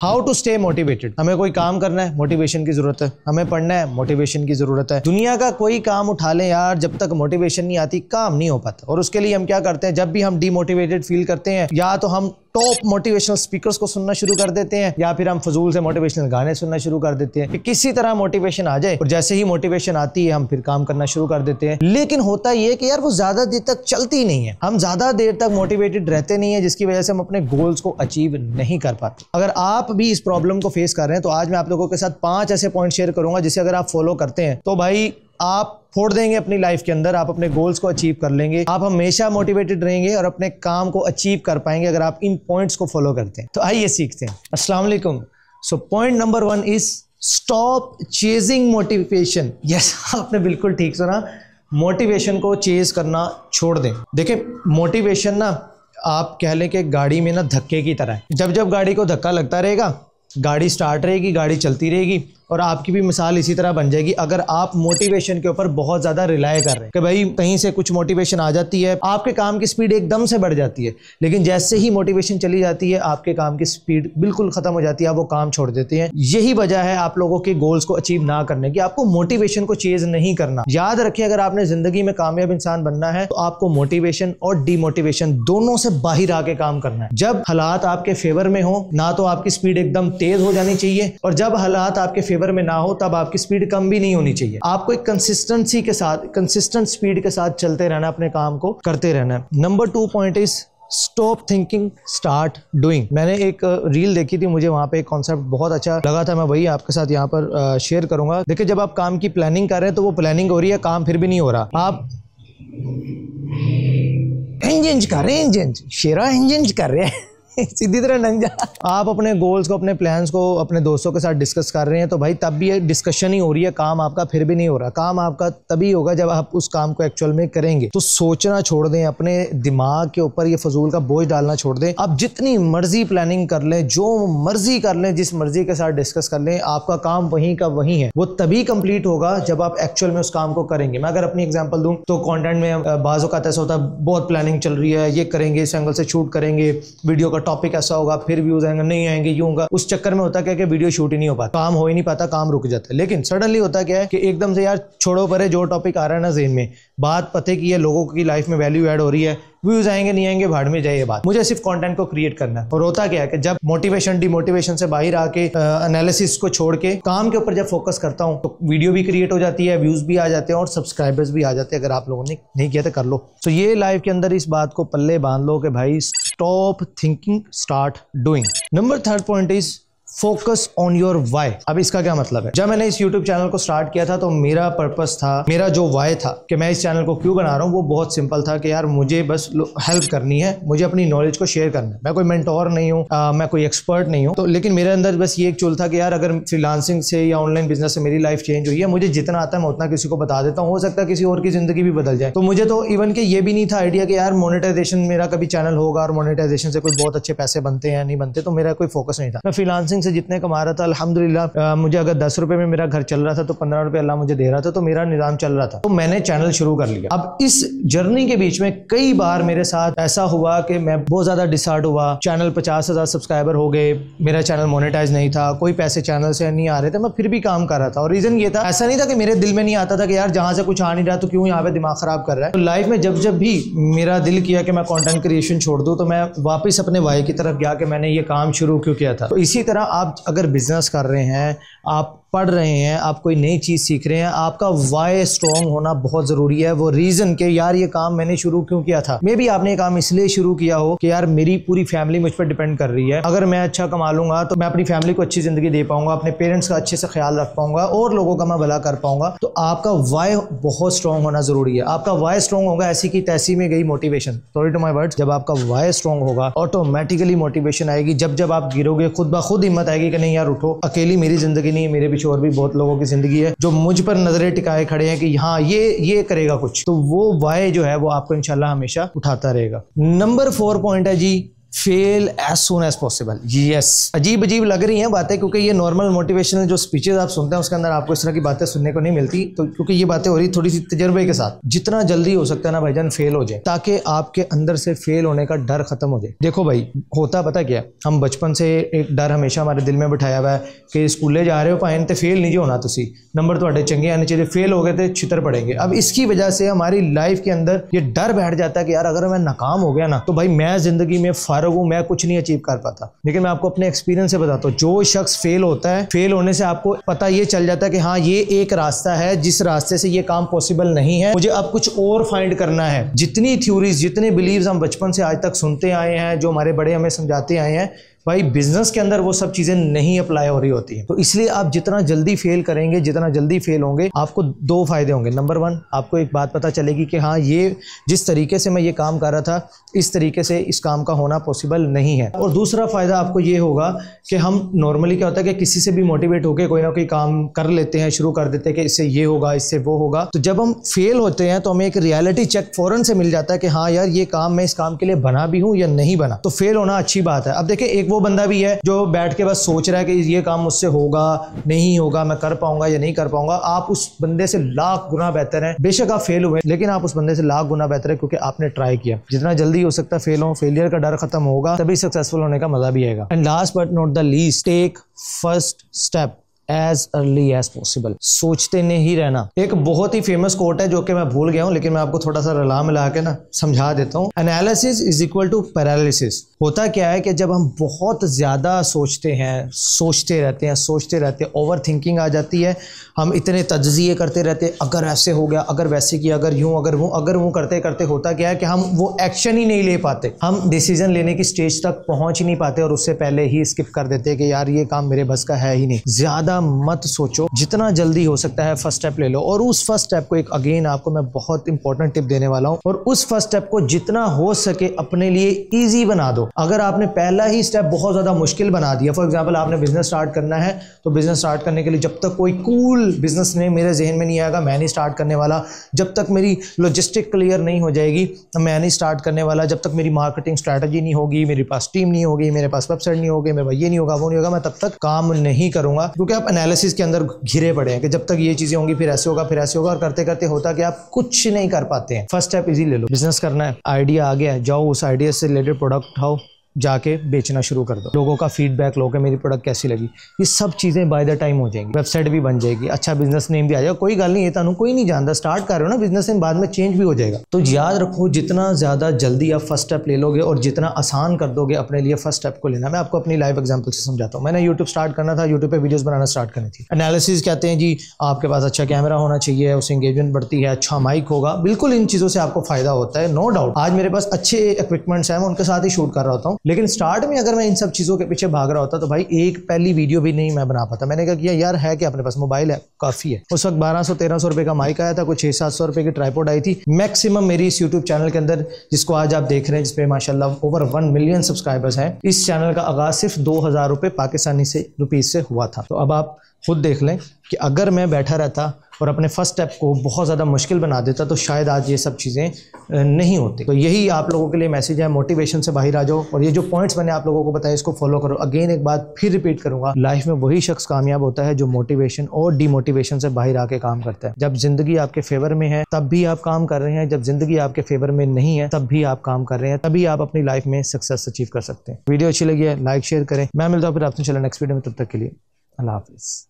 How to stay motivated. हमें कोई काम करना है, मोटिवेशन की जरूरत है। हमें पढ़ना है, मोटिवेशन की जरूरत है। दुनिया का कोई काम उठा लें यार, जब तक मोटिवेशन नहीं आती काम नहीं हो पाता। और उसके लिए हम क्या करते हैं, जब भी हम डीमोटिवेटेड फील करते हैं या तो हम टॉप मोटिवेशनल स्पीकर्स को सुनना शुरू कर देते हैं या फिर हम फजूल से मोटिवेशनल गाने सुनना शुरू कर देते हैं कि किसी तरह मोटिवेशन आ जाए। और जैसे ही मोटिवेशन आती है हम फिर काम करना शुरू कर देते हैं। लेकिन होता यह कि यार वो ज्यादा देर तक चलती नहीं है, हम ज्यादा देर तक मोटिवेटेड रहते नहीं है, जिसकी वजह से हम अपने गोल्स को अचीव नहीं कर पाते। अगर आप भी इस प्रॉब्लम को फेस कर रहे हैं तो आज मैं आप लोगों के साथ 5 ऐसे पॉइंट शेयर करूंगा जिसे अगर आप फॉलो करते हैं तो भाई आप फोड़ देंगे अपनी लाइफ के अंदर, आप अपने गोल्स को अचीव कर लेंगे, आप हमेशा मोटिवेटेड रहेंगे और अपने काम को अचीव कर पाएंगे अगर आप इन पॉइंट्स को फॉलो करते हैं। तो आइए सीखते हैं। अस्सलाम वालेकुम। So point number 1 is stop chasing motivation. Yes, आपने बिल्कुल ठीक सुना, मोटिवेशन को चेज करना छोड़ दें। देखिए मोटिवेशन ना आप कह लें कि गाड़ी में ना धक्के की तरह है। जब जब गाड़ी को धक्का लगता रहेगा गाड़ी स्टार्ट रहेगी, गाड़ी चलती रहेगी। और आपकी भी मिसाल इसी तरह बन जाएगी अगर आप मोटिवेशन के ऊपर बहुत ज्यादा रिलाय कर रहे हैं कि भाई कहीं से कुछ मोटिवेशन आ जाती है, आपके काम की स्पीड एकदम से बढ़ जाती है। लेकिन जैसे ही मोटिवेशन चली जाती है आपके काम की स्पीड बिल्कुल खत्म हो जाती है, आप वो काम छोड़ देते हैं। यही वजह है आप लोगों के गोल्स को अचीव ना करने की। आपको मोटिवेशन को चेज नहीं करना। याद रखिए, अगर आपने जिंदगी में कामयाब इंसान बनना है तो आपको मोटिवेशन और डीमोटिवेशन दोनों से बाहर आके काम करना है। जब हालात आपके फेवर में हो ना तो आपकी स्पीड एकदम तेज हो जानी चाहिए, और जब हालात आपके फेवर में ना हो तब आपकी स्पीड कम भी नहीं होनी चाहिए। आपको एक कंसिस्टेंसी के साथ, कंसिस्टेंट स्पीड के साथ चलते रहना, अपने काम को करते रहना है। Number 2 point is stop thinking, start doing. मैंने एक रील देखी थी, मुझे वहां पे एक कॉन्सेप्ट बहुत अच्छा लगा था, मैं वही आपके साथ यहाँ पर शेयर करूंगा। देखिए जब आप काम की प्लानिंग कर रहे हैं तो वो प्लानिंग हो रही है, काम फिर भी नहीं हो रहा। आप इंजन कर रहे हैं, इंजन शेरा इंजन कर रहे हैं सीधी तरह नंजा। आप अपने गोल्स को, अपने प्लान्स को अपने दोस्तों के साथ डिस्कस कर रहे हैं तो भाई तब भी ये डिस्कशन ही हो रही है, काम आपका फिर भी नहीं हो रहा। काम आपका तभी होगा जब आप उस काम को एक्चुअल में करेंगे। तो सोचना छोड़ दें, अपने दिमाग के ऊपर ये फजूल का बोझ डालना छोड़ दें। आप जितनी मर्जी प्लानिंग कर लें, जो मर्जी कर लें, जिस मर्जी के साथ डिस्कस कर लें, आपका काम वहीं का वहीं है। वो तभी कंप्लीट होगा जब आप एक्चुअल में उस काम को करेंगे। मैं अगर अपनी एग्जांपल दूं तो कंटेंट में बाज़ों का ऐसा होता है, बहुत प्लानिंग चल रही है, ये करेंगे, इस एंगल से शूट करेंगे, वीडियो का टॉपिक ऐसा होगा, फिर व्यूज आएंगे, नहीं आएंगे, यूं होगा। उस चक्कर में होता क्या है कि वीडियो शूट ही नहीं हो पाता, काम हो ही नहीं पाता, काम रुक जाता है। लेकिन सडनली होता क्या है कि एकदम से यार छोड़ो परे, जो टॉपिक आ रहा है ना ज़हन में, बात पते की है, लोगों की लाइफ में वैल्यू ऐड हो रही है, व्यूज आएंगे नहीं आएंगे भाड़ में जाए ये बात, मुझे सिर्फ कंटेंट को क्रिएट करना है। और होता क्या है कि जब मोटिवेशन डिमोटिवेशन से बाहर आके एनालिसिस को छोड़ के काम के ऊपर जब फोकस करता हूं तो वीडियो भी क्रिएट हो जाती है, व्यूज भी आ जाते हैं और सब्सक्राइबर्स भी आ जाते हैं। अगर आप लोगों ने नहीं किया तो कर लो। तो ये लाइफ के अंदर इस बात को पल्ले बांध लो कि भाई stop thinking, start doing. Number 3 point is focus on your why. अब इसका क्या मतलब है, जब मैंने इस यूट्यूब चैनल को स्टार्ट किया था तो मेरा पर्पस था, मेरा जो वाई था कि मैं इस चैनल को क्यों बना रहा हूँ, वो बहुत सिंपल था कि यार मुझे बस हेल्प करनी है, मुझे अपनी नॉलेज को शेयर करना है। मैं कोई मेंटोर नहीं हूँ, मैं कोई एक्सपर्ट नहीं हूँ, तो लेकिन मेरे अंदर बस ये एक चुल था कि यार अगर फ्रीलांसिंग से या ऑनलाइन बिजनेस से मेरी लाइफ चेंज हुई है, मुझे जितना आता है मैं उतना किसी को बता देता हूँ, हो सकता है किसी और की जिंदगी भी बदल जाए। तो मुझे तो इवन के ये भी नहीं था आइडिया कि यार मोनेटाइजेशन मेरा कभी चैनल होगा और मोनेटाइजेशन से कोई बहुत अच्छे पैसे बनते हैं नहीं बनते, तो मेरा कोई फोकस नहीं था। मैं फ्रीलांसिंग से जितने कमा रहा था अल्हम्दुलिल्लाह, मुझे अगर 10 रुपए में मेरा घर चल रहा था तो 15 रुपए अल्लाह मुझे दे रहा था, तो मेरा निजाम चल रहा था। तो मैंने चैनल शुरू कर लिया। अब इस जर्नी के बीच में कई बार मेरे साथ ऐसा हुआ कि मैं बहुत ज्यादा डिसहार्ट हुआ, चैनल 50,000 सब्सक्राइबर हो गए, मेरा चैनल मोनेटाइज नहीं था, कोई पैसे चैनल से नहीं आ रहे थे, मैं फिर भी काम कर रहा था। और रीजन ये था, ऐसा नहीं था कि मेरे दिल में नहीं आता था कि यार जहां से कुछ आ नहीं रहा तो क्यों यहाँ पे दिमाग खराब कर रहा है। तो लाइफ में जब जब भी मेरा दिल किया कि मैं कंटेंट क्रिएशन छोड़ दूं तो मैं वापस अपने वाई की तरफ गया कि मैंने ये काम शुरू क्यों किया था। तो इसी तरह आप अगर बिजनेस कर रहे हैं, आप पढ़ रहे हैं, आप कोई नई चीज सीख रहे हैं, आपका वाई स्ट्रॉन्ग होना बहुत जरूरी है। वो रीजन के यार ये काम मैंने शुरू क्यों किया था, मे बी आपने ये काम इसलिए शुरू किया हो कि यार मेरी पूरी फैमिली मुझ पर डिपेंड कर रही है, अगर मैं अच्छा कमा लूंगा तो मैं अपनी फैमिली को अच्छी जिंदगी दे पाऊंगा, अपने पेरेंट्स का अच्छे से ख्याल रख पाऊंगा और लोगों का मैं भला कर पाऊंगा। तो आपका वाई बहुत स्ट्रॉन्ग होना जरूरी है। आपका वाई स्ट्रॉन्ग होगा, ऐसी की तैसी में गई motivation, sorry to my words, जब आपका वाई स्ट्रॉन्ग होगा ऑटोमेटिकली मोटिवेशन आएगी। जब जब आप गिरोगे खुद ब खुद हिम्मत आएगी कि नहीं यार उठो, अकेली मेरी जिंदगी नहीं, मेरे पीछे और भी बहुत लोगों की जिंदगी है जो मुझ पर नजरें टिकाए खड़े हैं कि हाँ ये करेगा कुछ। तो वो वाई जो है वो आपको इंशाल्लाह हमेशा उठाता रहेगा। नंबर 4 पॉइंट है जी fail as soon as possible. Yes, अजीब अजीब लग रही हैं बातें, क्योंकि ये नॉर्मल मोटिवेशनल जो स्पीचेस आप सुनते हैं उसके अंदर आपको इस तरह की बातें सुनने को नहीं मिलती। तो क्योंकि ये बातें हो रही थोड़ी सी तजर्बे के साथ, जितना जल्दी हो सकता है ना भाईजान फेल हो जाए, ताकि आपके अंदर से फेल होने का डर खत्म हो जाए। देखो भाई, होता पता क्या, हम बचपन से एक डर हमेशा हमारे दिल में बिठाया हुआ है कि स्कूले जा रहे हो भाई तो फेल नहीं होना, तुसी नंबर थोड़े चंगे आने चाहिए, फेल हो गए तो छितर पड़ेंगे। अब इसकी वजह से हमारी लाइफ के अंदर ये डर बैठ जाता है कि यार अगर मैं नाकाम हो गया ना तो भाई मैं जिंदगी में फारग हूं, मैं कुछ नहीं अचीव कर पाता। लेकिन मैं आपको अपने एक्सपीरियंस से बताता हूँ, जो शख्स फेल होता है, फेल होने से आपको पता ये चल जाता है कि हाँ ये एक रास्ता है जिस रास्ते से ये काम पॉसिबल नहीं है, मुझे अब कुछ और फाइंड करना है। जितनी थ्योरीज, जितने बिलीव्स हम बचपन से आज तक सुनते आए हैं, जो हमारे बड़े हमें समझाते आए हैं, भाई बिजनेस के अंदर वो सब चीजें नहीं अप्लाई हो रही होती हैं। तो इसलिए आप जितना जल्दी फेल करेंगे, जितना जल्दी फेल होंगे, आपको दो फायदे होंगे। नंबर वन, आपको एक बात पता चलेगी कि हाँ ये जिस तरीके से मैं ये काम कर रहा था, इस तरीके से इस काम का होना पॉसिबल नहीं है। और दूसरा फायदा आपको ये होगा कि हम नॉर्मली क्या होता है कि किसी से भी मोटिवेट होकर कोई ना कोई काम कर लेते हैं, शुरू कर देते हैं कि इससे ये होगा, इससे वो होगा। तो जब हम फेल होते हैं तो हमें एक रियलिटी चेक फौरन से मिल जाता है कि हाँ यार ये काम मैं इस काम के लिए बना भी हूँ या नहीं बना। तो फेल होना अच्छी बात है। अब देखिए, एक वो बंदा भी है जो बैठ के बस सोच रहा है कि ये काम मुझसे होगा नहीं होगा, मैं कर पाऊंगा या नहीं कर पाऊंगा। आप उस बंदे से लाख गुना बेहतर हैं। बेशक आप फेल हुए, लेकिन आप उस बंदे से लाख गुना बेहतर है क्योंकि आपने ट्राई किया। जितना जल्दी हो सकता है फेल हो, फेलियर का डर खत्म होगा, तभी सक्सेसफुल होने का मजा भी आएगा। And last but not the least, take first step as early as possible. सोचते नहीं रहना। एक बहुत ही फेमस कोट है जो कि मैं भूल गया हूं, लेकिन मैं आपको थोड़ा सा रला मिला के ना समझा देता हूं। Analysis is equal to paralysis. होता क्या है कि जब हम बहुत ज्यादा सोचते हैं, सोचते रहते हैं, ओवर थिंकिंग आ जाती है, हम इतने तज्जिए करते रहते हैं, अगर ऐसे हो गया, अगर वैसे किया, अगर यूं, अगर वो करते करते होता क्या है कि हम वो एक्शन ही नहीं ले पाते, हम डिसीजन लेने की स्टेज तक पहुंच ही नहीं पाते और उससे पहले ही स्किप कर देते हैं कि यार ये काम मेरे बस का है ही नहीं। ज्यादा मत सोचो, जितना जल्दी हो सकता है फर्स्ट स्टेप ले लो। और उस फर्स्ट स्टेप को एक अगेन आपको मैं बहुत इंपॉर्टेंट टिप देने वाला हूं, और उस फर्स्ट स्टेप को जितना हो सके अपने लिए इजी बना दो। अगर आपने पहला ही स्टेप बहुत ज्यादा मुश्किल बना दिया, फॉर एग्जांपल आपने बिजनेस स्टार्ट करना है, तो बिजनेस स्टार्ट करने के लिए जब तक कोई कूल बिजनेस ने मेरे जहन में नहीं आएगा, मैं नहीं स्टार्ट करने वाला। जब तक मेरी लॉजिस्टिक क्लियर नहीं हो जाएगी, मैं नहीं स्टार्ट करने वाला। जब तक मेरी मार्केटिंग स्ट्रैटेजी नहीं होगी, मेरे पास टीम नहीं होगी, मेरे पास वेबसाइट नहीं होगी, मेरे पास ये नहीं होगा, वो नहीं होगा, मैं तब तक काम नहीं करूंगा। क्योंकि आप एनालिसिस के अंदर घिरे पड़े हैं कि जब तक ये चीजें होंगी फिर ऐसे होगा, फिर ऐसे होगा, और करते करते होता कि आप कुछ नहीं कर पाते हैं। फर्स्ट स्टेप इजी ले लो। बिजनेस करना है, आइडिया आ गया है, जाओ उस आइडिया से रिलेटेड प्रोडक्ट उठाओ, जाके बेचना शुरू कर दो। लोगों का फीडबैक लो कि मेरी प्रोडक्ट कैसी लगी। ये सब चीजें बाय द टाइम हो जाएंगी। वेबसाइट भी बन जाएगी, अच्छा बिजनेस नेम भी आ जाएगा। कोई गल नहीं है, तानू कोई नहीं जानता, स्टार्ट कर रहे हो ना बिजनेस नेम, बाद में चेंज भी हो जाएगा। तो याद रखो, जितना ज्यादा जल्दी आप फर्स्ट स्टेप ले लोगे और जितना आसान कर दोगे अपने लिए फर्स्ट स्टेप को लेना। मैं आपको अपनी लाइव एग्जांपल से समझाता हूँ। मैंने यूट्यूब स्टार्ट करना था, यूट्यूब पे वीडियोस बनाना स्टार्ट करनी थी। एनालिसिस कहते हैं जी आपके पास अच्छा कैमरा होना चाहिए, उससे एंगेजमेंट बढ़ती है, अच्छा माइक होगा। बिल्कुल इन चीजों से आपको फायदा होता है, नो डाउट। आज मेरे पास अच्छे इक्विपमेंट्स हैं, मैं उनके साथ ही शूट कर रहा होता हूँ। लेकिन स्टार्ट में अगर मैं इन सब चीजों के पीछे भाग रहा होता तो भाई एक पहली वीडियो भी नहीं मैं बना पाता। मैंने क्या किया, यार है कि अपने पास मोबाइल है, काफी है। उस वक्त 1200-1300 रुपए का माइक आया था, कुछ 600-700 रुपए की ट्राइपॉड आई थी। मैक्सिमम मेरी इस यूट्यूब चैनल के अंदर, जिसको आज आप देख रहे हैं, जिसपे माशाल्लाह ओवर 1 मिलियन सब्सक्राइबर्स हैं, इस चैनल का आगाज सिर्फ 2000 रुपए पाकिस्तानी रुपीज से हुआ था। तो अब आप खुद देख लें कि अगर मैं बैठा रहता और अपने फर्स्ट स्टेप को बहुत ज़्यादा मुश्किल बना देता तो शायद आज ये सब चीज़ें नहीं होती। तो यही आप लोगों के लिए मैसेज है, मोटिवेशन से बाहर आ जाओ और ये जो पॉइंट्स मैंने आप लोगों को बताया इसको फॉलो करो। अगेन एक बात फिर रिपीट करूंगा, लाइफ में वही शख्स कामयाब होता है जो मोटिवेशन और डिमोटिवेशन से बाहर आके काम करता है। जब जिंदगी आपके फेवर में है तब भी आप काम कर रहे हैं, जब जिंदगी आपके फेवर में नहीं है तब भी आप काम कर रहे हैं, तभी आप अपनी लाइफ में सक्सेस अचीव कर सकते हैं। वीडियो अच्छी लगी है लाइक शेयर करें। मैं मिलता हूँ फिर आपसे चला नेक्स्ट वीडियो में, तब तक के लिए अल्लाह हाफिज़।